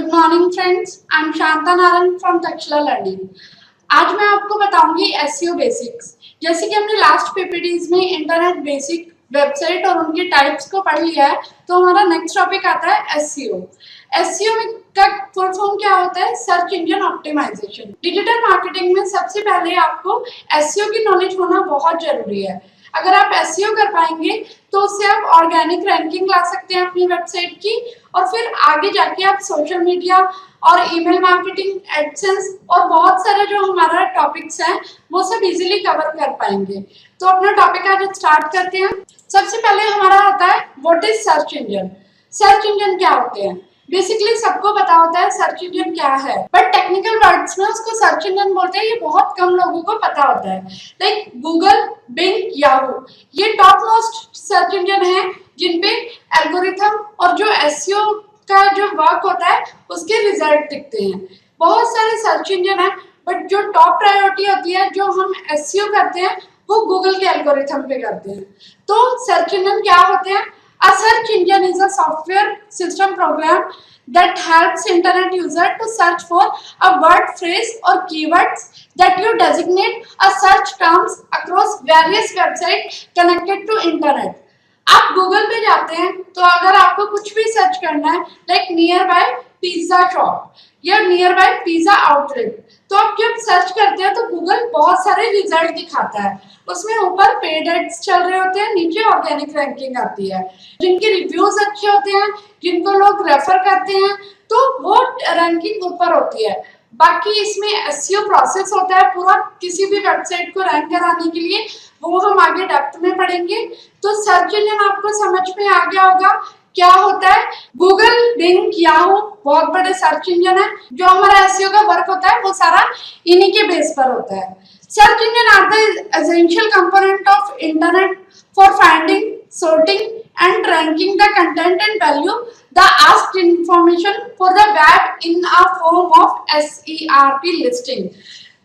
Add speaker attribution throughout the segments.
Speaker 1: Good morning friends, I am Shanta Narayan from Takshashila learning. आज मैं आपको बताऊंगी एसईओ बेसिक्स। जैसे कि हमने लास्ट पीपीटीज में इंटरनेट बेसिक, वेबसाइट और उनके टाइप्स को पढ़ लिया है, तो हमारा नेक्स्ट टॉपिक आता है एसईओ। एसईओ का फुल फॉर्म क्या होता है? Search engine optimisation. Digital marketing में सबसे पहले आपको एसईओ की नॉलेज होना बहुत जरूरी है। अगर आप एसईओ कर पाएंगे तो उससे आप ऑर्गेनिक रैंकिंग ला सकते हैं अपनी वेबसाइट की, और फिर आगे जाके आप सोशल मीडिया और ईमेल मार्केटिंग, एडसेंस और बहुत सारे जो हमारा टॉपिक्स हैं वो सब इजीली कवर कर पाएंगे। तो अपना टॉपिक आज स्टार्ट करते हैं। सबसे पहले हमारा आता है what is search engine. Search engine क्या होते हैं? बेसिकली सबको पता होता है सर्च इंजन क्या है, बट टेक्निकल वर्ड्स में उसको सर्च इंजन बोलते हैं। ये बहुत कम लोगों को पता होता है। लाइक गूगल, बिंग, याहू, ये टॉप मोस्ट सर्च इंजन है जिनपे एल्गोरिथम और जो एसईओ का जो वर्क होता है उसके रिजल्ट दिखते हैं। बहुत सारे सर्च इंजन है, बट जो टॉप प्रायोरिटी होती है, जो हम एसईओ करते हैं, वो गूगल के एल्गोरिथम पे करते हैं। तो सर्च इंजन क्या होते हैं? A search engine is a software system program that helps internet user to search for a word, phrase or keywords that you designate a search terms across various websites connected to internet. आप Google पे जाते हैं तो अगर आपको कुछ भी search करना है, like near by pizza shop या नियर बाय पिज्जा आउटलेट, तो आप जब सर्च करते हैं तो गूगल बहुत सारे रिजल्ट दिखाता है। उसमें ऊपर पेड एड्स चल रहे होते हैं, नीचे ऑर्गेनिक रैंकिंग आती है। जिनके रिव्यूज अच्छे होते हैं, जिनको लोग रेफर करते हैं, तो वो रैंकिंग ऊपर होती है। बाकी इसमें एसईओ प्रोसेस होता है पूरा, किसी भी वेबसाइट को रैंक कराने के लिए, वो हम आगे डेप्थ में पढ़ेंगे। तो सर्च इंजन आपको समझ में आ गया होगा क्या होता है। गूगल, बिंग, याहू बहुत बड़े सर्च इंजन है। जो हमारा एसईओ का वर्क होता है वो सारा इन्हीं के बेस पर होता है। Search engine are the essential component of internet for finding, sorting and ranking the content and value the asked information for the web in a form of SERP listing।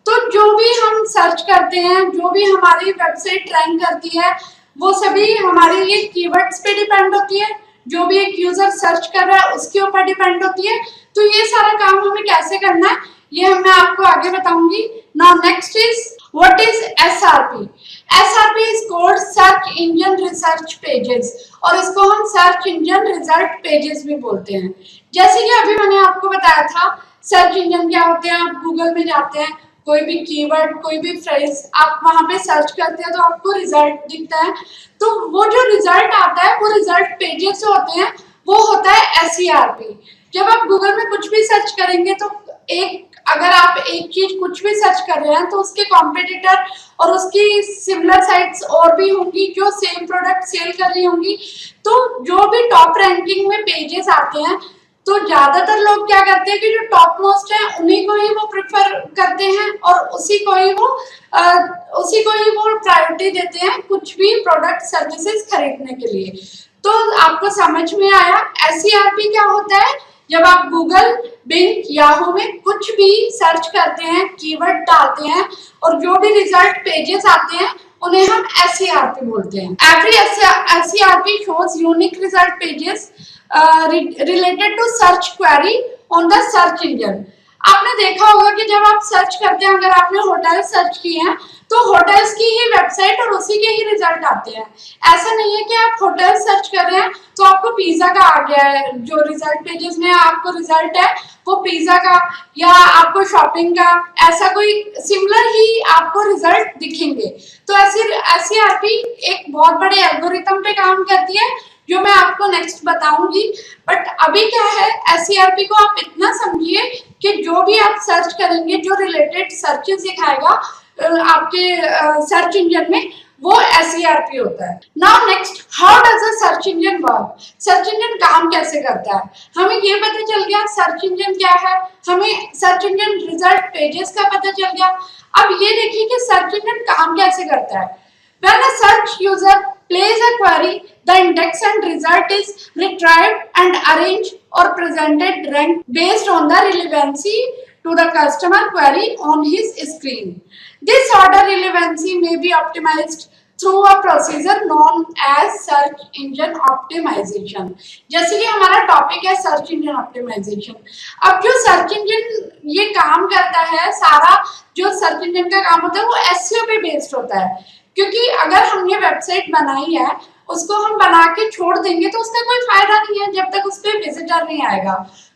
Speaker 1: तो जो भी हम सर्च करते हैं, जो भी हमारी वेबसाइट रैंक करती है, वो सभी हमारे ये कीवर्ड्स पे डिपेंड होती है। जो भी एक यूजर सर्च कर रहा है उसके ऊपर डिपेंड होती है। तो ये सारा काम हमें कैसे करना है ये मैं आपको आगे बताऊंगी। Now next is what is SRP. SRP is cold search engine research pages, और इसको हम सर्च इंजन रिजल्ट पेजेस भी बोलते हैं। जैसे कि अभी मैंने आपको बताया था सर्च इंजन क्या होते हैं। आप गूगल में जाते हैं, कोई भी कीवर्ड, कोई भी फ्रेज आप वहां पे सर्च करते हैं तो आपको रिजल्ट दिखता है। तो वो जो रिजल्ट आता है वो रिजल्ट पेजेस जो होते हैं वो होता है एसईआरपी। जब आप गूगल में कुछ भी सर्च करेंगे तो अगर आप एक चीज कुछ भी सर्च कर रहे हैं तो उसके कॉम्पिटिटर और उसकी सिमिलर साइट्स और भी होंगी जो सेम प्रोडक्ट सेल कर रही होंगी। तो जो भी टॉप रैंकिंग में पेजेस आते हैं तो ज्यादातर लोग क्या करते हैं कि जो टॉप मोस्ट है उन्हीं को ही वो प्रेफर करते हैं और उसी को ही वो प्रायोरिटी देते हैं कुछ भी प्रोडक्ट सर्विसेज खरीदने के लिए। तो आपको समझ में आया एसईआरपी क्या होता है? जब आप गूगल, बिंग, याहू में कुछ भी सर्च करते हैं, कीवर्ड डालते हैं और जो भी रिजल्ट पेजेस आते हैं उन्हें हम एसईआरपी बोलते हैं। Every SERP shows unique result pages related to search query on the search engine. आपने देखा होगा कि जब आप सर्च करते हैं, अगर आपने होटल सर्च किए हैं तो होटल्स की ही वेबसाइट और उसी के ही रिजल्ट आते हैं। ऐसा नहीं है कि आप होटल सर्च कर रहे हैं तो आपको पिज्जा का आ गया है, जो रिजल्ट पेजेस में आपको रिजल्ट है वो पिज्जा का, या आपको शॉपिंग का, ऐसा कोई सिमिलर ही आपको रिजल्ट दिखेंगे। तो एसईआरपी एक बहुत बड़े एल्गोरिथम पे काम करती है जो मैं आपको नेक्स्ट बताऊंगी। बट अभी क्या है, एसईआरपी को आप इतना समझिए कि जो भी आप सर्च करेंगे, जो रिलेटेड सर्चेस दिखाएगा आपके सर्च इंजन में, वो एसईआरपी होता है। Now next, how does a search engine work. Search engine काम कैसे करता है? हमें ये पता चल गया सर्च इंजन क्या है, हमें सर्च इंजन रिजल्ट पेजेस का पता चल गया। अब ये देखिए कि सर्च इंजन काम कैसे करता है। When a search user plays a query, the index and result is retrieved and arranged or presented ranked based on the relevancy to the customer query on his screen. This order relevancy may be optimized through a procedure known as search engine optimisation. जैसे कि हमारा topic है search engine optimisation. अब जो search engine ये काम करता है, सारा जो सर्च इंजन का काम होता है वो एसईओ पे बेस्ड होता है। क्योंकि अगर हमने वेबसाइट बनाई है, उसको हम बना के छोड़ देंगे तो उसका कोई फायदा नहीं है जब तक उस पर विजिटर नहीं आएगा।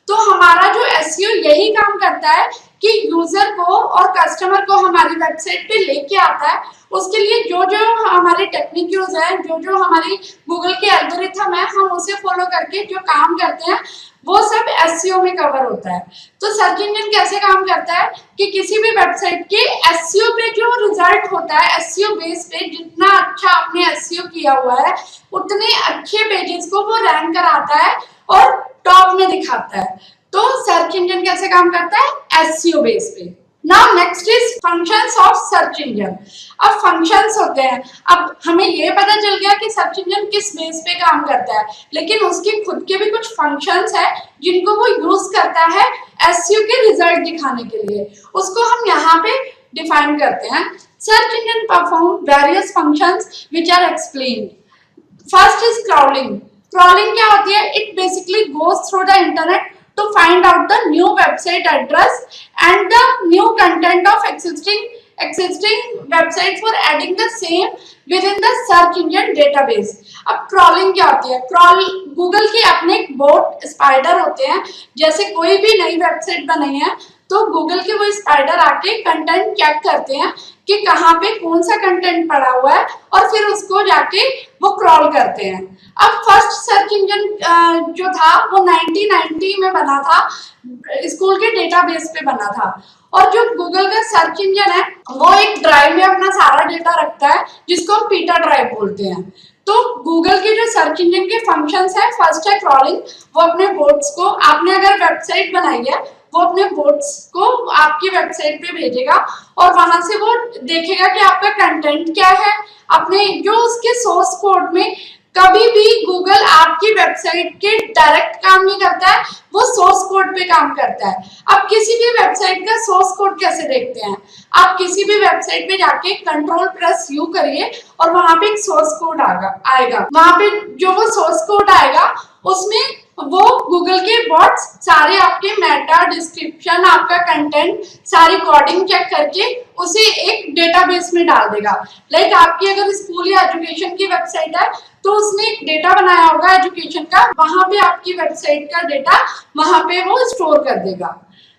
Speaker 1: तो हमारा जो एसईओ यही काम करता है कि यूजर को और कस्टमर को हमारी वेबसाइट पे लेके आता है। उसके लिए जो जो हमारी टेक्निक यूज है, जो जो हमारी गूगल के एल्गोरिथम है, हम उसे फॉलो करके जो काम करते हैं वो सब एसईओ में कवर होता है। तो सर्च इंजन कैसे काम करता है कि किसी भी वेबसाइट के एसईओ पे जो रिजल्ट होता है, एसईओ बेस पे जितना अच्छा आपने एसईओ किया हुआ है उतने अच्छे पेजेस को वो रैंक कराता है और टॉप में दिखाता है। तो सर्च इंजन कैसे काम करता है? एसईओ बेस पे। Now next is functions of search engine. अब फंक्शंस होते हैं। अब हमें ये पता चल गया कि सर्च इंजन किस बेस पे काम करता है, लेकिन उसके खुद के भी कुछ फंक्शंस है जिनको वो यूज करता है एसईओ के रिजल्ट दिखाने के लिए। उसको हम यहाँ पे डिफाइन करते हैं। Search engine perform various functions which are explained. First is crawling. Crawling क्या होती है? It basically goes through the internet to find out the new website address and the new content of existing website for adding the same within the search engine database। अब crawling क्या होती है? crawl Google की अपने एक boat spider होते हैं। जैसे कोई भी नई वेबसाइट बनाई है तो गूगल के वो स्पाइडर आके कंटेंट चेक करते हैं कि कहाँ पे कौन सा कंटेंट पड़ा हुआ है और फिर उसको जाके वो क्रॉल करते हैं। अब फर्स्ट सर्च इंजन जो था वो 1990 में बना था, स्कूल के डेटाबेस पे बना था। और जो गूगल का सर्च इंजन है वो एक ड्राइव में अपना सारा डेटा रखता है जिसको हम पीटा ड्राइव बोलते हैं। तो गूगल के जो सर्च इंजन के फंक्शंस है, फर्स्ट है क्रॉलिंग। वो अपने बोट्स को, आपने अगर वेबसाइट बनाई है वो अपने बोट्स को आपकी वेबसाइट पे भेजेगा और वहां से वो देखेगा कि आपका कंटेंट क्या है। अपने जो उसके सोर्स कोड में कभी भी गूगल आपकी वेबसाइट के डायरेक्ट काम नहीं करता है, वो सोर्स कोड पे काम करता है। अब किसी भी वेबसाइट का सोर्स कोड कैसे देखते हैं? आप किसी भी वेबसाइट पे जाके कंट्रोल प्रेस यू करिए और वहां पे एक सोर्स कोड आएगा। वहां पे जो वो सोर्स कोड आएगा उसमें वो गूगल के बॉट्स सारे आपके मेटा डिस्क्रिप्शन, आपका कंटेंट, सारी कोडिंग चेक करके उसे एक डेटाबेस में डाल देगा। लाइक आपकी अगर स्कूल या एजुकेशन की वेबसाइट है तो उसने एक डेटा बनाया होगा एजुकेशन का, वहां पे आपकी वेबसाइट का डेटा वहां पे वो स्टोर कर देगा।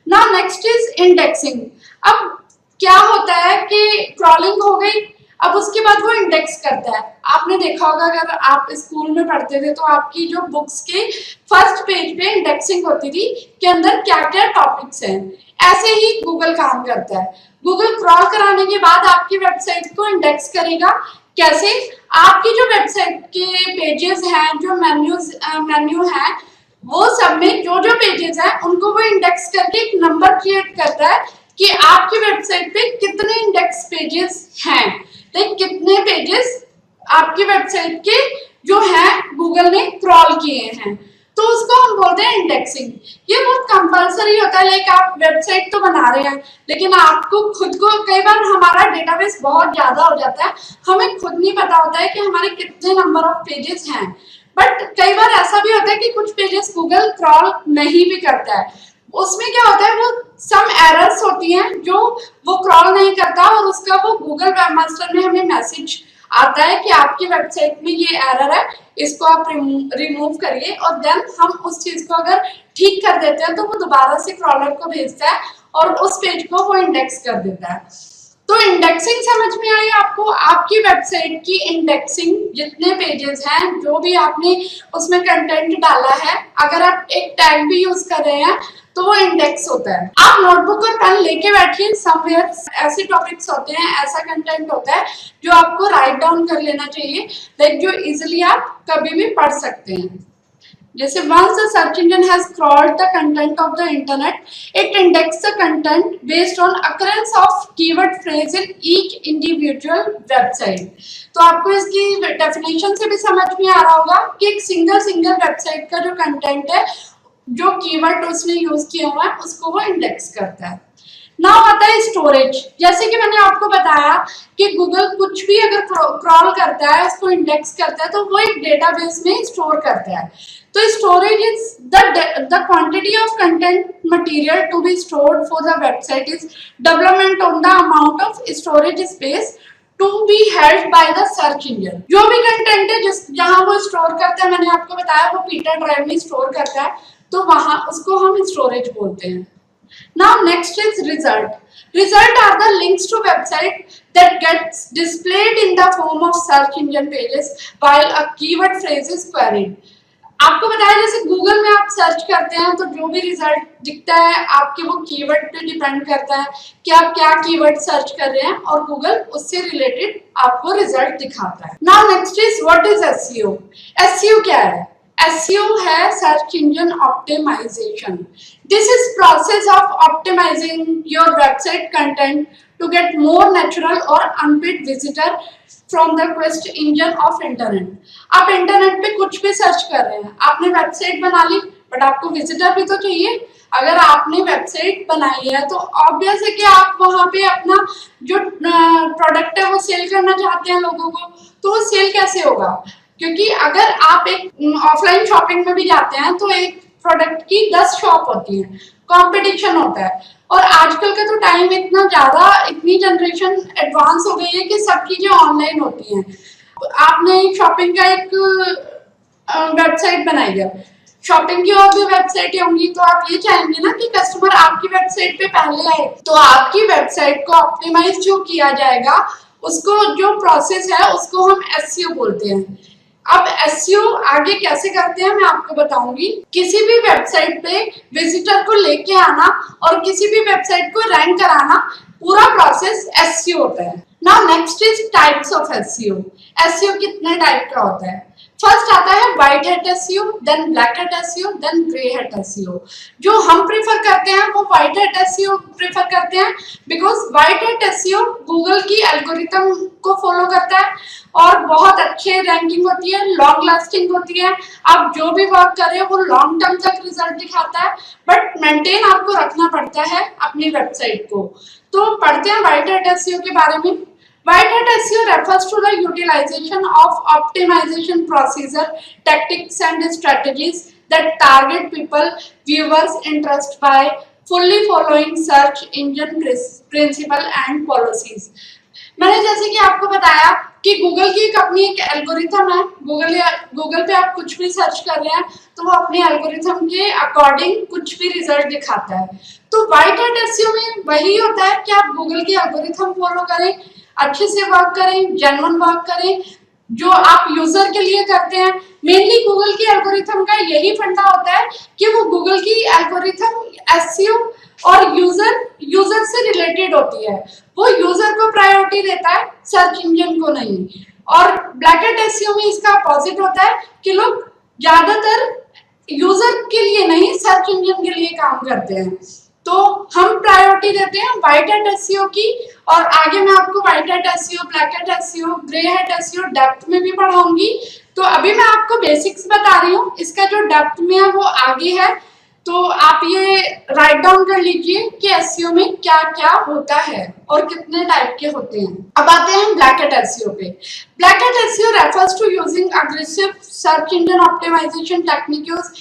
Speaker 1: Now next is indexing. अब क्या होता है कि क्रॉलिंग हो गई, अब उसके बाद वो इंडेक्स करता है। आपने देखा होगा अगर आप स्कूल में पढ़ते थे तो आपकी जो बुक्स के फर्स्ट पेज पे इंडेक्सिंग होती थी कि अंदर क्या क्या टॉपिक्स हैं। ऐसे ही गूगल काम करता है। गूगल क्रॉल कराने के बाद आपकी वेबसाइट को इंडेक्स करेगा। कैसे? आपकी जो वेबसाइट के पेजेस हैं, जो मेन्यू है, वो सब में जो जो पेजेस हैं उनको वो इंडेक्स करके एक नंबर क्रिएट करता है कि आपकी वेबसाइट पे कितने इंडेक्स पेजेस हैं। लाइक कितने पेजेस आपकी वेबसाइट के जो है गूगल ने क्रॉल किए हैं, तो उसको हम बोलते हैं इंडेक्सिंग। ये बहुत कंपलसरी होता है। लाइक आप वेबसाइट तो बना रहे हैं लेकिन आपको खुद को, कई बार हमारा डेटाबेस बहुत ज्यादा हो जाता है, हमें खुद नहीं पता होता है कि हमारे कितने नंबर ऑफ पेजेस हैं। बट कई बार ऐसा भी होता है कि कुछ पेजेस गूगल क्रॉल नहीं भी करता है। उसमें क्या होता है, वो सम एरर्स होती हैं जो वो क्रॉल नहीं करता और उसका वो गूगल वेबमास्टर में हमें मैसेज आता है कि आपकी वेबसाइट में ये एरर है, इसको आप रिमूव करिए। और देन हम उस चीज को अगर ठीक कर देते हैं तो वो दोबारा से क्रॉलर को भेजता है और उस पेज को वो इंडेक्स कर देता है। तो इंडेक्सिंग समझ में आई आपको? आपकी वेबसाइट की इंडेक्सिंग, जितने पेजेस हैं, जो भी आपने उसमें कंटेंट डाला है, अगर आप एक टैग भी यूज कर रहे हैं तो वो इंडेक्स होता है। आप नोटबुक और पेन लेके बैठिए समवेयर। ऐसे टॉपिक्स होते हैं, ऐसा कंटेंट होता है जो आपको राइट डाउन कर लेना चाहिए, लाइक जो इजिली आप कभी भी पढ़ सकते हैं। जैसे once the search engine has crawled the content of the internet, it indexes the content based on occurrence of keyword phrase in each individual website। तो आपको इसकी डेफिनेशन से भी समझ में आ रहा होगा कि एक सिंगल वेबसाइट का जो कंटेंट है, जो कीवर्ड उसने यूज किया हुआ है, उसको वो इंडेक्स करता है। नाउ आता है स्टोरेज। जैसे कि मैंने आपको बताया कि गूगल कुछ भी अगर क्रॉल करता है, उसको इंडेक्स करता है, तो वो एक डेटाबेस में स्टोर करता है। तो storage is the quantity of content material to be stored for the website is development on the amount of storage space to be held by the search engine. जो भी कंटेंट है जिस जहां वो स्टोर करता है, मैंने आपको बताया वो पीटर ड्राइव में स्टोर करता है, तो वहां उसको हम स्टोरेज बोलते हैं। Now next is result. Result are the links to website that gets displayed in the form of search engine pages while a keyword phrase is queried. आपको बताया जैसे गूगल में आप सर्च करते हैं तो जो भी रिजल्ट दिखता है आपके वो कीवर्ड पे डिपेंड करता है कि आप क्या कीवर्ड सर्च कर रहे हैं और गूगल उससे रिलेटेड आपको रिजल्ट दिखाता है। Now next is what is SEO. SEO क्या है? SEO है search engine optimization. This is process of optimizing your website content to get more natural or unpaid visitor from the quest engine of internet. आप internet पे कुछ भी search कर रहे हैं, आपने वेबसाइट बना ली बट आपको विजिटर भी तो चाहिए। अगर आपने वेबसाइट बनाई है तो ऑब्वियस है कि आप वहां पे अपना जो प्रोडक्ट है वो सेल करना चाहते हैं लोगों को, तो वो सेल कैसे होगा? क्योंकि अगर आप एक ऑफलाइन शॉपिंग में भी जाते हैं तो एक प्रोडक्ट की 10 शॉप होती है, कंपटीशन होता है। और आजकल का तो टाइम इतना ज्यादा, इतनी जनरेशन एडवांस हो गई है कि सब चीजें ऑनलाइन होती हैं। आपने शॉपिंग का एक वेबसाइट बनाई है, शॉपिंग की और भी वेबसाइटें होंगी, तो आप ये चाहेंगे ना कि कस्टमर आपकी वेबसाइट पे पहले आए। तो आपकी वेबसाइट को ऑप्टिमाइज जो किया जाएगा, उसको जो प्रोसेस है उसको हम एसईओ बोलते हैं। अब एसईओ आगे कैसे करते हैं मैं आपको बताऊंगी। किसी भी वेबसाइट पे विजिटर को लेके आना और किसी भी वेबसाइट को रैंक कराना, पूरा प्रोसेस एसईओ होता है। Now next is types of SEO. SEO कितने टाइप का होता है? फर्स्ट आता है white hat SEO, then black hat SEO, then grey hat SEO. जो हम प्रीफर करते हैं वो व्हाइट हैट एसईओ प्रीफर करते हैं, because white hat SEO Google की एल्गोरिथम को फॉलो करता है और बहुत अच्छे रैंकिंग होती है, लॉन्ग लास्टिंग होती है। आप जो भी वर्क कर रहे हो वो लॉन्ग टर्म तक रिजल्ट दिखाता है, बट मेंटेन आपको रखना पड़ता है अपनी वेबसाइट को। तो पढ़ते हैं व्हाइट हैट एसईओ के बारे में। White hat SEO refers to the utilization of optimization procedure, tactics and strategies that target people, viewers' interest by fully following search engine principle and policies. मैंने जैसे कि आपको बताया कि गूगल की अपनी एक एल्गोरिथम है। गूगल पे आप कुछ भी सर्च कर रहे हैं तो वो अपने एल्गोरिथम के अकॉर्डिंग कुछ भी रिजल्ट दिखाता है। तो व्हाइट हैट एसईओ में वही होता है कि आप गूगल की एल्गोरिथम फॉलो करें, अच्छे से वर्क करें, जेन्युइन वर्क करें, जो आप यूजर के लिए करते हैं। मेनली गूगल की एल्गोरिथम का यही फंडा होता है कि वो गूगल की एल्गोरिथम एसईओ और यूजर से रिलेटेड होती है। वो यूजर को प्रायोरिटी देता है, सर्च इंजन को नहीं। और ब्लैक हैट एसईओ में इसका अपोजिट होता है कि लोग ज्यादातर यूजर के लिए नहीं, सर्च इंजन के लिए काम करते हैं। तो हम प्रायोरिटी देते हैं व्हाइट हैट एसईओ की। और आगे मैं आपको white hat SEO, black hat SEO, grey hat SEO depth में भी पढ़ाऊंगी। तो अभी मैं आपको बेसिक्स बता रही हूँ, इसका जो डेप्थ में है वो आगे है। तो आप ये राइट डाउन कर लीजिए कि एसईओ में क्या क्या होता है और कितने टाइप के होते हैं। अब आते हैं ब्लैक हैट एसईओ पे। Black hat SEO refers to using aggressive search engine optimisation techniques,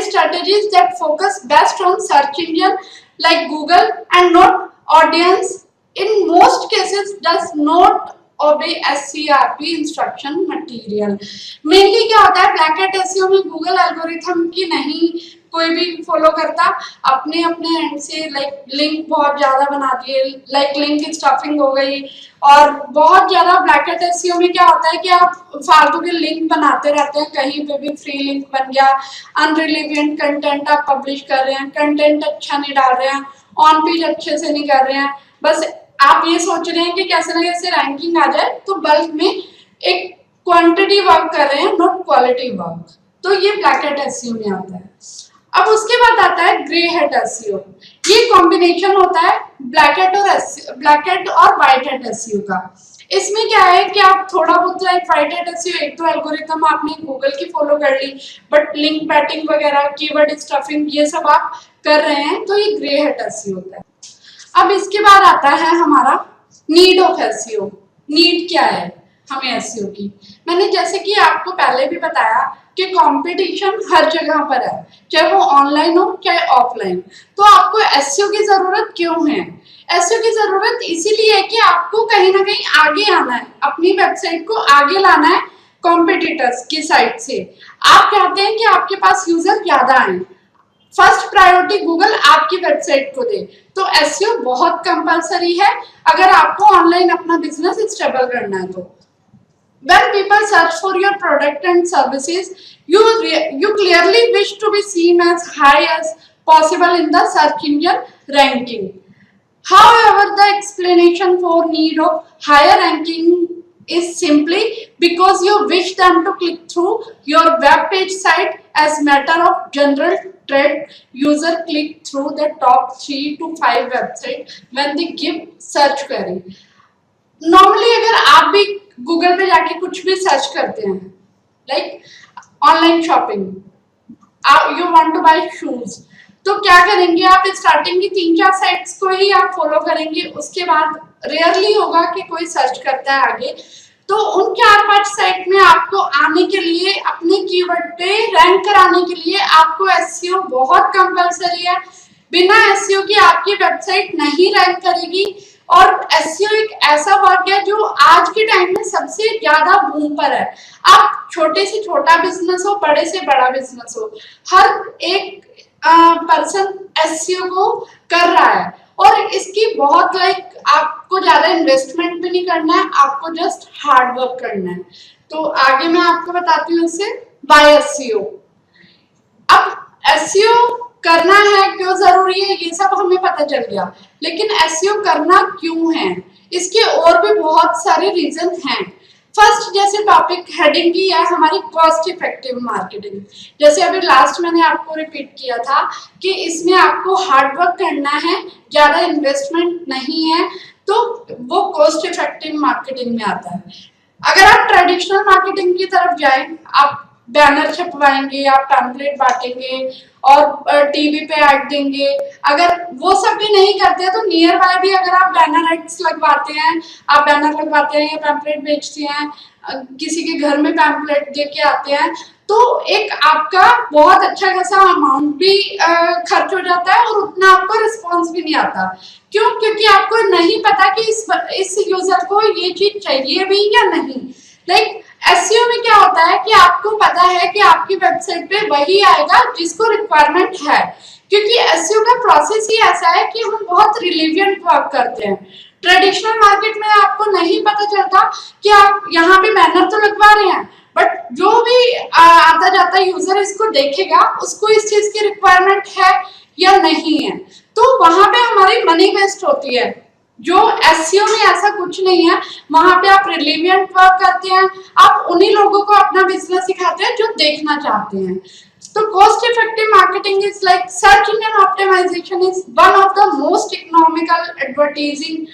Speaker 1: strategies that focus best on search engine like Google and not audience. In most cases does not obey SCRP instruction material. Mainly क्या होता है black hat SEO में, Google algorithm की नहीं कोई भी follow करता, अपने एंड से लाइक लिंक बहुत ज्यादा बना दिए, लाइक लिंक स्टफिंग हो गई। और बहुत ज्यादा ब्लैक हैट एसईओ में क्या होता है कि आप फालतू के लिंक बनाते रहते हैं, कहीं पे भी फ्री लिंक बन गया, अनरिलेवेंट कंटेंट आप पब्लिश कर रहे हैं, कंटेंट अच्छा नहीं डाल रहे हैं, ऑन पेज अच्छे से नहीं कर रहे हैं, बस आप ये सोच रहे हैं कि कैसे ना कैसे रैंकिंग आ जाए, तो बल्क में एक क्वांटिटी वर्क कर रहे हैं, नॉट क्वालिटी वर्क। तो ये ब्लैक हैट एसईओ में आता है। अब उसके बाद आता है ग्रे हैट एसईओ। ये कॉम्बिनेशन होता है ब्लैक हैट और व्हाइट हैट एसईओ का। इसमें क्या है कि आप थोड़ा बहुत लाइक व्हाइट हैट एसईओ एक दो एल्गोरिथम आपने गूगल की फॉलो कर ली, बट लिंक बैटिंग वगैरह, कीवर्ड स्टफिंग, ये सब आप कर रहे हैं तो ये ग्रे हैट एसईओ होता है। अब इसके बाद आता है हमारा नीड ऑफ एसईओ। नीड क्या है हमें एसईओ की? मैंने जैसे कि आपको पहले भी बताया कि कंपटीशन हर जगह पर है, चाहे वो ऑनलाइन हो चाहे ऑफलाइन। तो आपको एसईओ की जरूरत क्यों है? एसईओ की जरूरत इसीलिए है कि आपको कहीं ना कहीं आगे आना है, अपनी वेबसाइट को आगे लाना है कॉम्पिटिटर्स की साइड से। आप चाहते हैं कि आपके पास यूजर ज्यादा आए, फर्स्ट प्रायोरिटी गूगल आपकी वेबसाइट को दे, तो एसईओ बहुत कंपलसरी है अगर आपको ऑनलाइन अपना बिजनेस स्टेबल करना है तो। When people search for your product and services, you clearly wish to be seen as high as possible in the search engine ranking. However, the explanation for need of higher ranking is simply because you wish them to click through your web page site as matter of general trend. User click through the top 3 to 5 websites when they give search query. Normally अगर आप भी Google पे जाके कुछ भी search करते हैं, like online shopping, you want to buy shoes, तो क्या करेंगे आप? स्टार्टिंग की 3-4 साइट्स को ही आप फॉलो करेंगे, उसके बाद रेयरली होगा कि कोई सर्च करता है आगे। तो उन 4-5 साइट में आपको आने के लिए, अपने कीवर्ड पे रैंक कराने के लिए आपको एसईओ बहुत कंपलसरी है। बिना एसईओ की आपकी वेबसाइट नहीं रैंक करेगी। और एसईओ एक ऐसा वर्क है जो आज के टाइम में सबसे ज्यादा बूम पर है। आप छोटे से छोटा बिजनेस हो, बड़े से बड़ा बिजनेस हो, हर एक पर्सन एसईओ को कर रहा है। और इसकी बहुत आपको ज्यादा इन्वेस्टमेंट भी नहीं करना है, आपको जस्ट हार्ड वर्क करना है। तो आगे मैं आपको बताती हूँ इससे बाय एसईओ। अब एसईओ करना है क्यों जरूरी है ये सब हमें पता चल गया, लेकिन एसईओ करना क्यों है इसके और भी बहुत सारे रीजन हैं। फर्स्ट जैसे टॉपिक हेडिंग की है हमारी कॉस्ट इफेक्टिव मार्केटिंग। जैसे अभी लास्ट मैंने आपको रिपीट किया था कि इसमें आपको हार्ड वर्क करना है, ज्यादा इन्वेस्टमेंट नहीं है, तो वो कॉस्ट इफेक्टिव मार्केटिंग में आता है। अगर आप ट्रेडिशनल मार्केटिंग की तरफ जाएं, आप बैनर छपवाएंगे, आप पैम्पलेट बांटेंगे और टीवी पे ऐड देंगे, अगर वो सब भी नहीं करते तो नियर बाय भी अगर आप बैनर एड्स लगवाते हैं, आप बैनर लगवाते हैं या पैम्पलेट बेचते हैं, किसी के घर में पैम्पलेट दे के आते हैं, तो एक आपका बहुत अच्छा खासा अमाउंट भी खर्च हो जाता है और उतना आपको रिस्पॉन्स भी नहीं आता। क्यों? क्योंकि आपको नहीं पता कि इस यूजर को ये चीज चाहिए भी या नहीं। लाइक एसईओ में क्या होता है कि आपको पता है कि आपकी वेबसाइट पे वही आएगा जिसको रिक्वायरमेंट है, क्योंकि एसईओ का प्रोसेस ही ऐसा है कि हम बहुत रिलेवेंट वर्क करते हैं। ट्रेडिशनल मार्केट में आपको नहीं पता चलता कि आप यहाँ पे बैनर तो लगवा रहे हैं, बट जो भी आता जाता यूजर इसको देखेगा उसको इस चीज की रिक्वायरमेंट है या नहीं है, तो वहां पे हमारी मनी वेस्ट होती है। जो एसईओ में ऐसा कुछ नहीं है, वहां पे आप रिलेवेंट वर्क करते हैं, आप उन्हीं लोगों को अपना बिजनेस सिखाते हैं जो देखना चाहते हैं। तो cost effective marketing is like search engine optimisation is one of the most economical advertising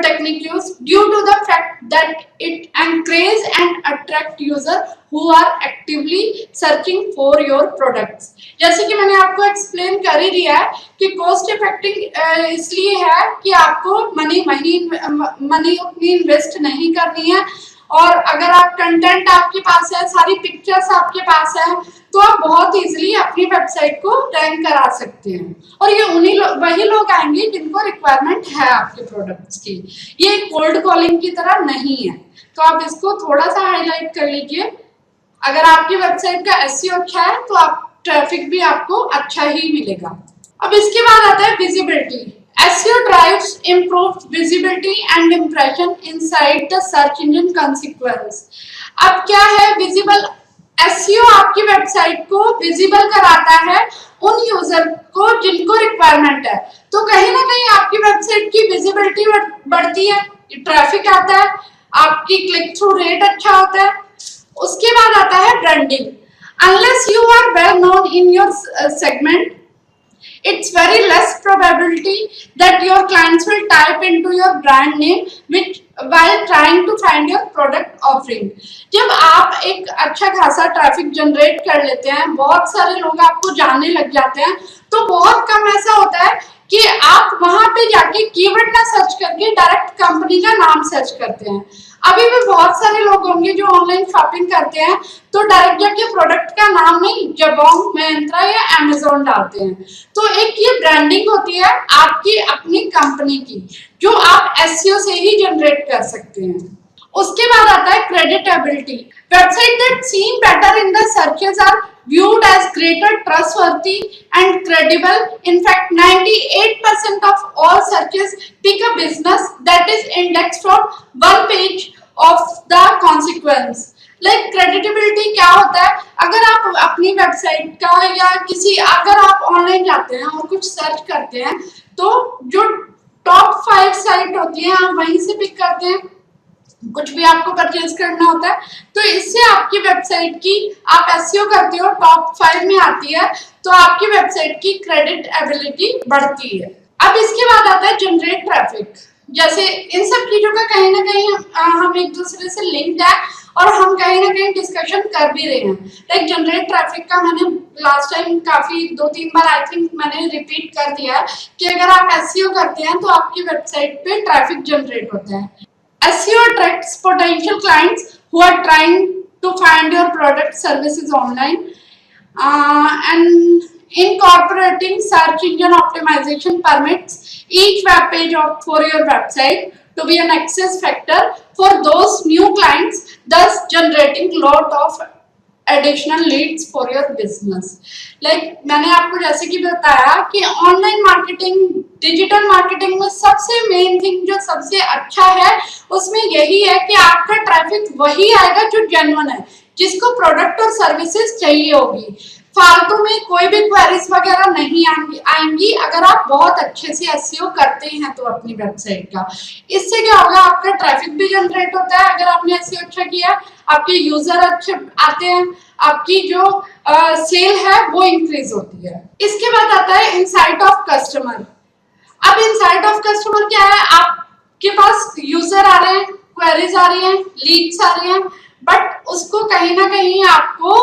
Speaker 1: technique used due to the fact that it encourages and attract user who are actively searching for your products। जैसे कि मैंने आपको explain कर ही दिया है कि cost effective इसलिए है कि आपको मनी उतनी इन्वेस्ट नहीं करनी है, और अगर आप कंटेंट आपके पास है, सारी पिक्चर्स आपके पास है, तो आप बहुत इजीली अपनी वेबसाइट को रैंक करा सकते हैं। और ये वही लोग आएंगे जिनको रिक्वायरमेंट है आपके प्रोडक्ट्स की। ये कोल्ड कॉलिंग की तरह नहीं है, तो आप इसको थोड़ा सा हाईलाइट कर लीजिए। अगर आपकी वेबसाइट का एसईओ अच्छा है तो आप ट्रैफिक भी आपको अच्छा ही मिलेगा। अब इसके बाद आता है visibility. SEO drives improved visibility and impression inside the search engine consequence। अब क्या है विजिबल? SEO आपकी वेबसाइट को विजिबल कराता है उन यूजर को जिनको रिक्वायरमेंट है, तो कहीं ना कहीं आपकी वेबसाइट की विजिबिलिटी बढ़ती है, ट्रैफिक आता है, आपकी क्लिक थ्रू रेट अच्छा होता है। उसके बाद आता है branding. Unless you are well known in your segment, it's very less probability that your clients will type into your brand name, which while trying to find your product offering। जब आप एक अच्छा खासा ट्रैफिक जनरेट कर लेते हैं, बहुत सारे लोग आपको जानने लग जाते हैं, तो बहुत कम ऐसा होता है कि आप वहां पे जाके कीवर्ड ना सर्च करके डायरेक्ट कंपनी का नाम सर्च करते हैं। अभी भी बहुत सारे लोग होंगे जो ऑनलाइन शॉपिंग करते हैं तो डायरेक्ट जाके प्रोडक्ट का नाम नहीं जबोंग, मिंत्रा या अमेज़न डालते हैं। तो एक ये ब्रांडिंग होती है आपकी अपनी कंपनी की, जो आप एसईओ से ही जनरेट कर सकते हैं। उसके बाद आता है creditability. Website that seem better in the searches are viewed as greater trustworthy and credible. In fact, 98% of all searches pick a business that is indexed from one page of the consequence. Like credibility क्या होता है? अगर आप अपनी website का या किसी अगर आप ऑनलाइन जाते हैं और कुछ सर्च करते हैं तो जो टॉप 5 साइट होती है आप वहीं से पिक करते हैं कुछ भी आपको परचेज करना होता है, तो इससे आपकी वेबसाइट की आप एसईओ करते हो टॉप 5 में आती है, तो आपकी वेबसाइट की क्रेडिट एबिलिटी बढ़ती है। अब इसके बाद आता है जनरेट ट्रैफिक। जैसे इन सब चीजों का कहीं ना कहीं हम एक दूसरे से लिंक्ड है और हम कहीं ना कहीं डिस्कशन कर भी रहे हैं। लाइक जनरेट ट्रैफिक का मैंने लास्ट टाइम काफी 2-3 बार आई थिंक मैंने रिपीट कर दिया कि अगर आप एसईओ करते हैं तो आपकी वेबसाइट पे ट्रैफिक जनरेट होता है। SEO attracts potential clients who are trying to find your product services online, and incorporating search engine optimization permits each web page for your website to be an access factor for those new clients, thus generating lot of additional leads for your business. Like मैंने आपको जैसे कि बताया कि online marketing digital marketing में सबसे main thing जो सबसे अच्छा है उसमें यही है कि आपका ट्रैफिक वही आएगा जो जेन्युइन है, जिसको प्रोडक्ट और सर्विसेज चाहिए होगी। फालतू में कोई भी क्वेरीज वगैरह नहीं आएंगी अगर आप बहुत अच्छे से एसईओ करते हैं तो अपनी वेबसाइट का। इससे क्या होगा, आपका ट्रैफिक भी जनरेट होता है अगर आपने एसईओ अच्छा किया, आपके यूजर अच्छे आते हैं, आपकी जो सेल है वो इंक्रीज होती है। इसके बाद आता है इनसाइट ऑफ कस्टमर। अब इनसाइट ऑफ कस्टमर क्या है, आपके पास यूजर आ रहे हैं, क्वेरीज आ रही हैं, लीड्स आ रही हैं, बट उसको कहीं ना कहीं आपको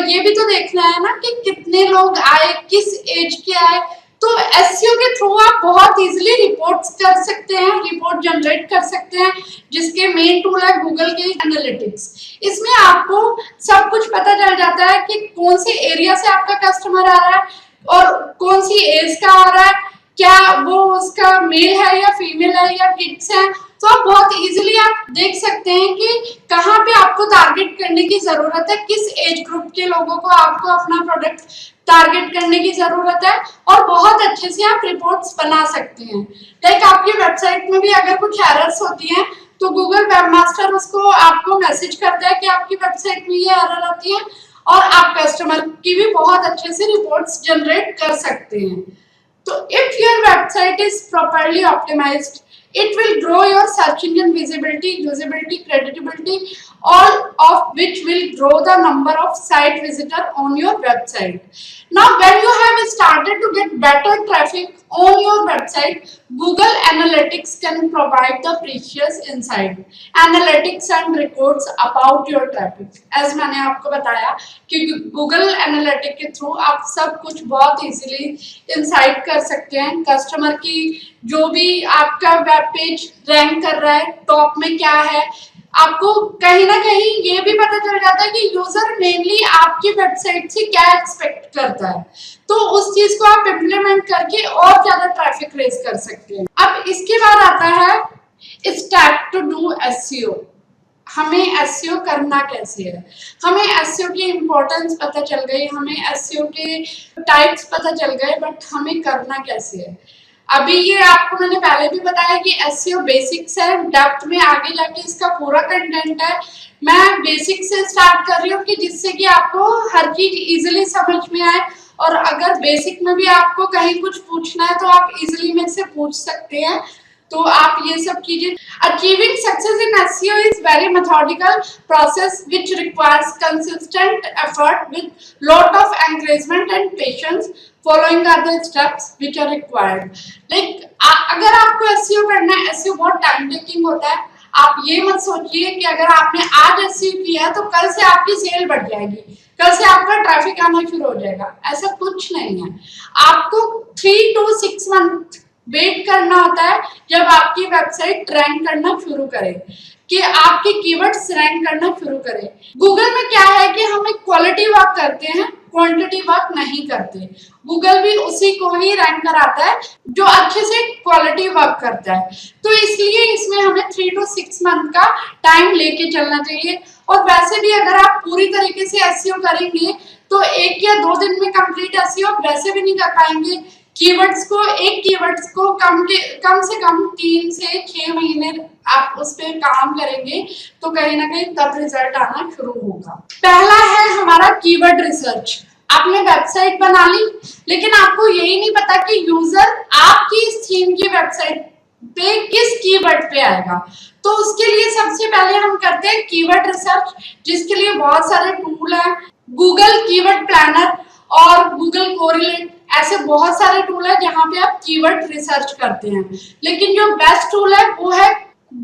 Speaker 1: ये भी तो देखना है ना कि कितने लोग आए, किस एज के आए। तो एसईओ के थ्रू आप बहुत इजीली रिपोर्ट्स कर सकते हैं, रिपोर्ट जनरेट कर सकते हैं, जिसके मेन टूल है गूगल के एनालिटिक्स। इसमें आपको सब कुछ पता चल जाता है कि कौन से एरिया से आपका कस्टमर आ रहा है और कौन सी एज का आ रहा है, क्या वो उसका मेल है या फीमेल है या किड्स है। तो आप बहुत इजीली आप देख सकते हैं कि कहाँ पे आपको टारगेट करने की जरूरत है, किस एज ग्रुप के लोगों को आपको अपना प्रोडक्ट टारगेट करने की जरूरत है, और बहुत अच्छे से आप रिपोर्ट्स बना सकते हैं। लाइक आपकी वेबसाइट में भी अगर कुछ एरर्स होती हैं तो गूगल वेबमास्टर उसको आपको मैसेज करता है कि आपकी वेबसाइट में ये एरर आती है, और आप कस्टमर की भी बहुत अच्छे से रिपोर्ट्स जनरेट कर सकते हैं। तो if your website is properly optimized, it will grow your search engine visibility, usability, credibility, all of which will grow the number of site visitor on your website. Now, when you have started to get better traffic on your website, Google Analytics can provide the precious insight, analytics and reports about your traffic. As मैंने आपको बताया कि Google Analytics के through आप सब कुछ बहुत easily insight कर सकते हैं। कस्टमर की जो भी आपका वेब पेज रैंक कर रहा है, टॉप में क्या है, आपको कहीं ना कहीं ये भी पता चल जाता है कि यूजर मेनली आपकी वेबसाइट से क्या एक्सपेक्ट करता है। तो उस चीज को आप इम्प्लीमेंट करके और ज्यादा ट्रैफिक रेज कर सकते हैं। अब इसके बाद आता है स्टेप टू डू एसईओ। हमें एसईओ करना कैसे है, हमें एसईओ की इम्पोर्टेंस पता चल गई, हमें एसईओ के टाइप्स पता चल गए, बट हमें करना कैसे है। अभी ये आपको मैंने पहले भी बताया कि एसईओ बेसिक्स है, डेप्थ में आगे जाके इसका पूरा कंटेंट है। मैं बेसिक से स्टार्ट कर रही हूँ कि जिससे कि आपको हर चीज इजीली समझ में आए, और अगर बेसिक में भी आपको कहीं कुछ पूछना है तो आप इजीली मेरे से पूछ सकते हैं। तो आप ये सब चीजें, achieving success in SEO is very methodical process which requires consistent effort with lot of encouragement and patience, following are the steps which are required. Like अगर आपको एसईओ करना है, एसईओ बहुत टाइम टेकिंग होता है। आप ये मत सोचिए कि अगर आपने आज एसईओ किया तो कल से आपकी सेल बढ़ जाएगी, कल से आपका ट्रैफिक आना शुरू हो जाएगा। ऐसा कुछ नहीं है। आपको 3 to 6 मंथ वेट करना होता है जब आपकी वेबसाइट रैंक करना शुरू करे, कि आपके कीवर्ड्स रैंक करना शुरू करें। गूगल में क्या है कि हम एक क्वालिटी वर्क करते हैं, क्वांटिटी वर्क नहीं करते। गूगल भी उसी को ही रैंक कराता है जो अच्छे से क्वालिटी वर्क करता है। तो इसलिए इसमें हमें 3 to 6 मंथ का टाइम लेके चलना चाहिए। और वैसे भी अगर आप पूरी तरीके से एसईओ करेंगे तो 1 या 2 दिन में कंप्लीट एसईओ वैसे भी नहीं कर पाएंगे। एक कीवर्ड्स को कम से कम 3 से 6 महीने आप उस पर काम करेंगे तो कहीं ना कहीं तब रिजल्ट आना शुरू होगा। पहला है हमारा कीवर्ड रिसर्च। आपने वेबसाइट बना ली, लेकिन आपको यही नहीं पता कि यूजर आपकी इस थीम की वेबसाइट पे किस कीवर्ड पे आएगा। तो उसके लिए सबसे पहले हम करते हैं कीवर्ड रिसर्च, जिसके लिए बहुत सारे टूल हैं। गूगल कीवर्ड प्लानर और गूगल कोरिलेट, ऐसे बहुत सारे टूल है जहां पे आप कीवर्ड रिसर्च करते हैं। लेकिन जो बेस्ट टूल है वो है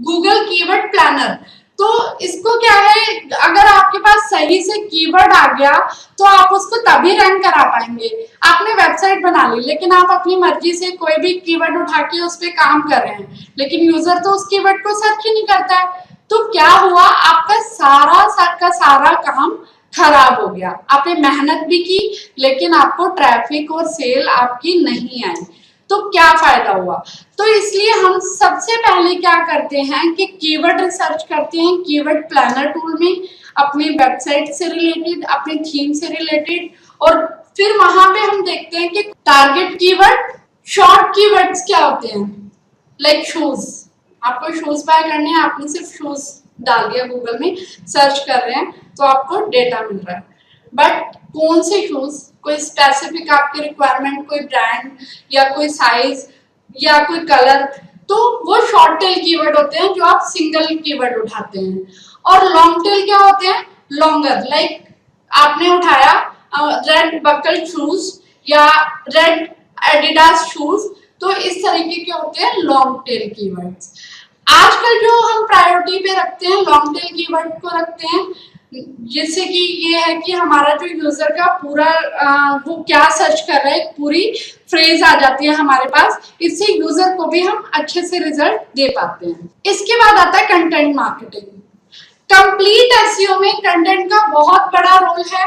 Speaker 1: गूगल कीवर्ड प्लानर। तो इसको क्या है, अगर आपके पास सही से कीवर्ड आ गया तो आप उसको तभी रैंक करा पाएंगे। आपने वेबसाइट बना ली, लेकिन आप अपनी मर्जी से कोई भी कीवर्ड उठा के उस पर काम कर रहे हैं, लेकिन यूजर तो उस कीवर्ड को सर्च ही नहीं करता है। तो क्या हुआ, आपका सारा काम खराब हो गया। आपने मेहनत भी की लेकिन आपको ट्रैफिक और सेल आपकी नहीं आई, तो क्या फायदा हुआ। तो इसलिए हम सबसे पहले क्या करते हैं कि कीवर्ड रिसर्च करते हैं कीवर्ड प्लानर टूल में, अपनी वेबसाइट से रिलेटेड, अपनी थीम से रिलेटेड। और फिर वहां पे हम देखते हैं कि टारगेट कीवर्ड, शॉर्ट कीवर्ड्स क्या होते हैं, लाइक शूज। आपको शूज बाय करने हैं, आपने सिर्फ शूज डाल दिया गूगल में, सर्च कर रहे हैं तो आपको डेटा मिल रहा है। बट कौन से शूज, कोई स्पेसिफिक आपकी रिक्वायरमेंट, कोई ब्रांड या कोई साइज या कोई कलर, तो वो शॉर्ट टेल कीवर्ड होते हैं जो आप सिंगल कीवर्ड उठाते हैं। और लॉन्ग टेल क्या होते हैं, लॉन्गर, लाइक आपने उठाया रेड बकल शूज या रेड एडिडास शूज, तो इस तरीके के होते हैं लॉन्ग टेल कीवर्ड्स। आजकल जो हम प्रायोरिटी पे रखते हैं लॉन्ग टेल कीवर्ड को रखते हैं, जैसे कि ये है कि हमारा जो यूजर का पूरा वो क्या सर्च कर रहा है, पूरी फ्रेज आ जाती है हमारे पास, इससे यूजर को भी हम अच्छे से रिजल्ट दे पाते हैं। इसके बाद आता है कंटेंट मार्केटिंग। कंप्लीट एसईओ में कंटेंट का बहुत बड़ा रोल है।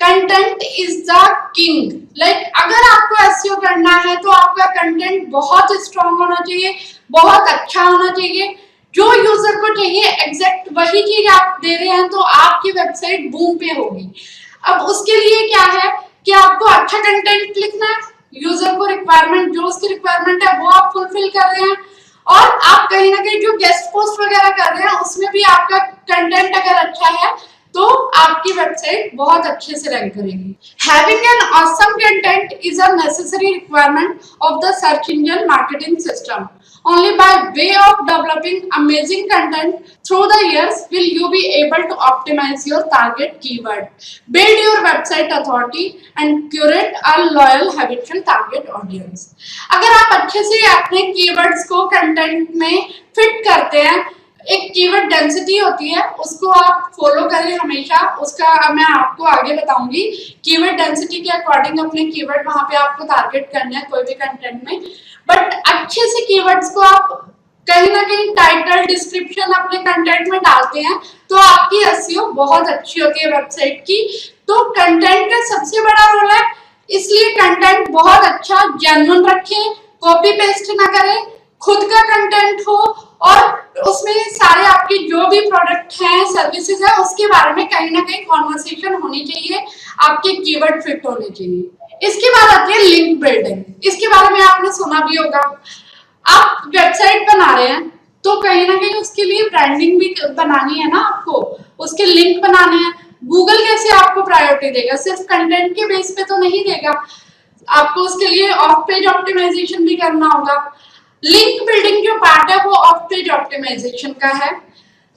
Speaker 1: Content is the king. Like अगर आपको एसईओ करना है तो आपका कंटेंट बहुत स्ट्रांग होना चाहिए, बहुत अच्छा होना चाहिए, जो यूजर को चाहिए एग्जैक्ट वही चीज आप दे रहे हैं, तो आपकी वेबसाइट बूम पे होगी। अब उसके लिए क्या है कि आपको अच्छा कंटेंट लिखना है, यूजर को रिक्वायरमेंट, जो उसकी रिक्वायरमेंट है वो आप फुलफिल कर रहे हैं, और आप कहीं ना कहीं जो गेस्ट पोस्ट वगैरह कर रहे हैं उसमें भी आपका कंटेंट अगर अच्छा है तो आपकी वेबसाइट बहुत अच्छे से रैंक करेगी। Having an awesome content is a necessary requirement of the search engine marketing system. Only by way of developing amazing content through the years will you be able to optimize your target keyword, build your website authority and curate a loyal habitual target audience. अगर आप अच्छे से अपने keywords को content में fit करते हैं, एक कीवर्ड डेंसिटी होती है, उसको आप फॉलो करें हमेशा। उसका मैं आपको आगे बताऊंगी। कीवर्ड डेंसिटी के अकॉर्डिंग अपने कीवर्ड वहां पे आपको टारगेट करना है कोई भी कंटेंट में। बट अच्छे से कीवर्ड्स को आप कहीं ना कहीं टाइटल, डिस्क्रिप्शन अपने कंटेंट में डालते हैं तो आपकी एसईओ बहुत अच्छी होती है वेबसाइट की। तो कंटेंट का सबसे बड़ा रोल है, इसलिए कंटेंट बहुत अच्छा जेन्युइन रखें, कॉपी पेस्ट ना करें, खुद का कंटेंट हो और उसमें सारे आपके जो भी प्रोडक्ट हैं, सर्विसेज है, उसके बारे में कहीं ना कहीं कॉन्वर्सेशन होनी चाहिए, आपके कीवर्ड फिट होने चाहिए। इसके बाद आती है लिंक बिल्डिंग। इसके बारे में आपने सुना भी होगा। आप वेबसाइट बना रहे हैं तो कहीं ना कहीं उसके लिए ब्रांडिंग भी बनानी है ना, आपको उसके लिंक बनाने हैं। गूगल कैसे आपको प्रायोरिटी देगा, सिर्फ कंटेंट के बेस पे तो नहीं देगा, आपको उसके लिए ऑफ पेज ऑप्टिमाइजेशन भी करना होगा। लिंक बिल्डिंग जो पार्ट है वो ऑफ पेज ऑप्टिमाइजेशन का है।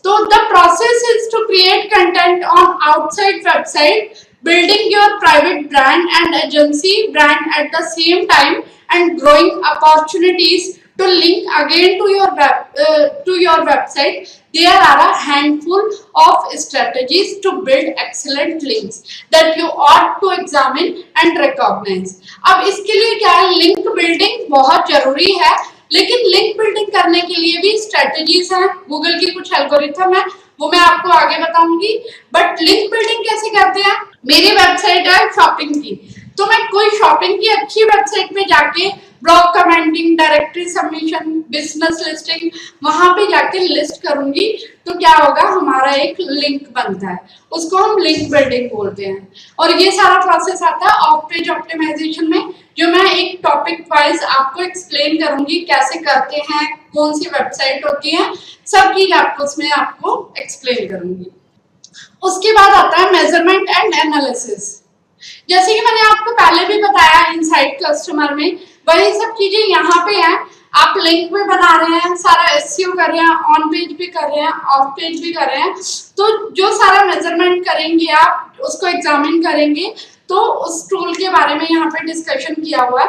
Speaker 1: तो the process is to create content on outside website, building your private brand and agency brand at the same time and growing opportunities to link again to your website, there are a handful of strategies to build excellent links that you ought to examine and recognize. अब इसके लिए क्या है, link building बहुत जरूरी है, लेकिन link building करने के लिए भी स्ट्रेटजीज हैं, गूगल की कुछ एल्गोरिथम है, वो मैं आपको आगे बताऊंगी। बट लिंक बिल्डिंग कैसे करते हैं? मेरी वेबसाइट है शॉपिंग की, तो मैं कोई शॉपिंग की अच्छी वेबसाइट पे जाके blog commenting, directory submission, business listing वहां पे जाके लिस्ट करूंगी, तो क्या होगा, हमारा एक लिंक बनता है, उसको हम लिंक बिल्डिंग बोलते हैं। और ये सारा प्रोसेस आता है ऑफ पेज ऑप्टिमाइजेशन में, जो मैं एक टॉपिक वाइज आपको एक्सप्लेन करूंगी कैसे करते हैं, कौन सी वेबसाइट होती है, सब चीज आपको उसमें आपको एक्सप्लेन करूंगी। उसके बाद आता है मेजरमेंट एंड एनालिसिस। जैसे कि मैंने आपको पहले भी बताया इनसाइट कस्टमर में, वही सब चीजें यहाँ पे हैं। आप लिंक भी बना रहे हैं, सारा एसईओ कर रहे हैं, ऑन पेज भी कर रहे हैं, ऑफ पेज भी कर रहे हैं, तो जो सारा मेजरमेंट करेंगे आप, उसको एग्जामिन करेंगे, तो उस टूल के बारे में यहाँ पे डिस्कशन किया हुआ है।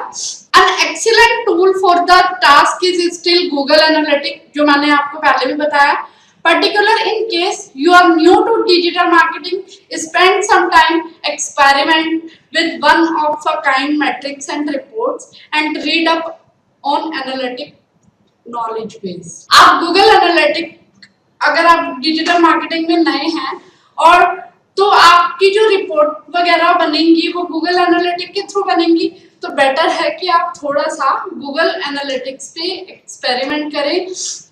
Speaker 1: An excellent tool for the task is still Google Analytics, जो मैंने आपको पहले भी बताया। Particular in case you are new to digital marketing, spend some time experiment with one of a kind metrics and reports and read up on analytic knowledge base। आप Google Analytics, अगर आप digital marketing में नए हैं और तो आपकी जो रिपोर्ट वगैरह बनेंगी वो गूगल एनालिटिक्स के थ्रू बनेंगी, तो बेटर है कि आप थोड़ा सा गूगल एनालिटिक्स पे एक्सपेरिमेंट करें,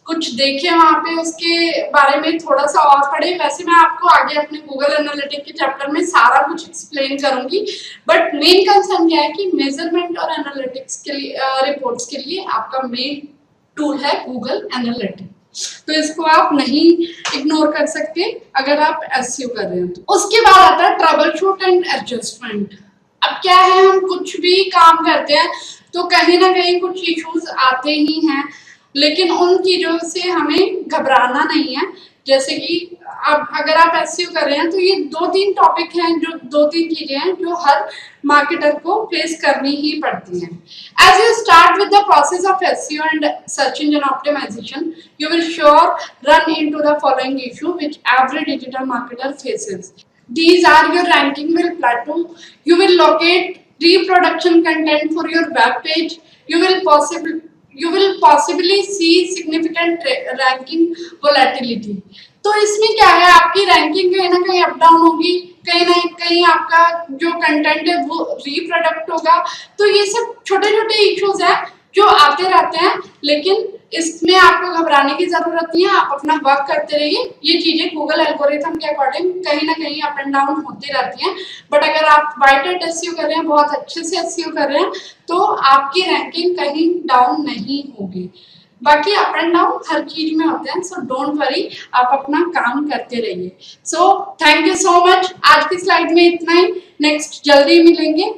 Speaker 1: कुछ देखें वहां पे, उसके बारे में थोड़ा सा और पढ़ें। वैसे मैं आपको आगे अपने गूगल एनालिटिक्स के चैप्टर में सारा कुछ एक्सप्लेन करूंगी, बट मेन कंसर्न क्या है कि मेजरमेंट और एनालिटिक्स के लिए, रिपोर्ट्स के लिए आपका मेन टूल है गूगल एनालिटिक्स, तो इसको आप नहीं इग्नोर कर सकते अगर आप एसईओ कर रहे हैं तो। उसके बाद आता है ट्रबल शूट एंड एडजस्टमेंट। अब क्या है, हम कुछ भी काम करते हैं तो कहीं ना कहीं कुछ इश्यूज आते ही हैं, लेकिन उन चीजों से हमें घबराना नहीं है। जैसे कि अब अगर आप एसईओ कर रहे हैं तो ये 2-3 टॉपिक हैं, जो 2-3 चीजें हैं जो हर मार्केटर को फेस करनी ही पड़ती हैं। As you start with the process of SEO and search engine optimization, you will sure run into the following issue which every digital marketer faces. These are your ranking will plateau. You will locate reproduction content for your web page. You will possibly see significant ranking volatility. तो इसमें क्या है, आपकी ranking कहीं ना कहीं up down होगी, कहीं ना कहीं आपका जो कंटेंट है वो रीप्रोडक्ट होगा। तो ये सब छोटे छोटे इश्यूज हैं जो आते रहते हैं, लेकिन इसमें आपको घबराने की जरूरत नहीं है, आप अपना वर्क करते रहिए। ये चीजें गूगल एल्गोरिथम के अकॉर्डिंग कहीं ना कहीं अप एंड डाउन होती रहती हैं, बट अगर आप वाइटेड एसईओ कर रहे हैं, बहुत अच्छे से एसईओ कर रहे हैं, तो आपकी रैंकिंग कहीं डाउन नहीं होगी। बाकी अप एंड डाउन हर चीज में होते हैं, सो डोंट वरी, आप अपना काम करते रहिए। So thank you so much. आज की स्लाइड में इतना ही, नेक्स्ट जल्दी मिलेंगे।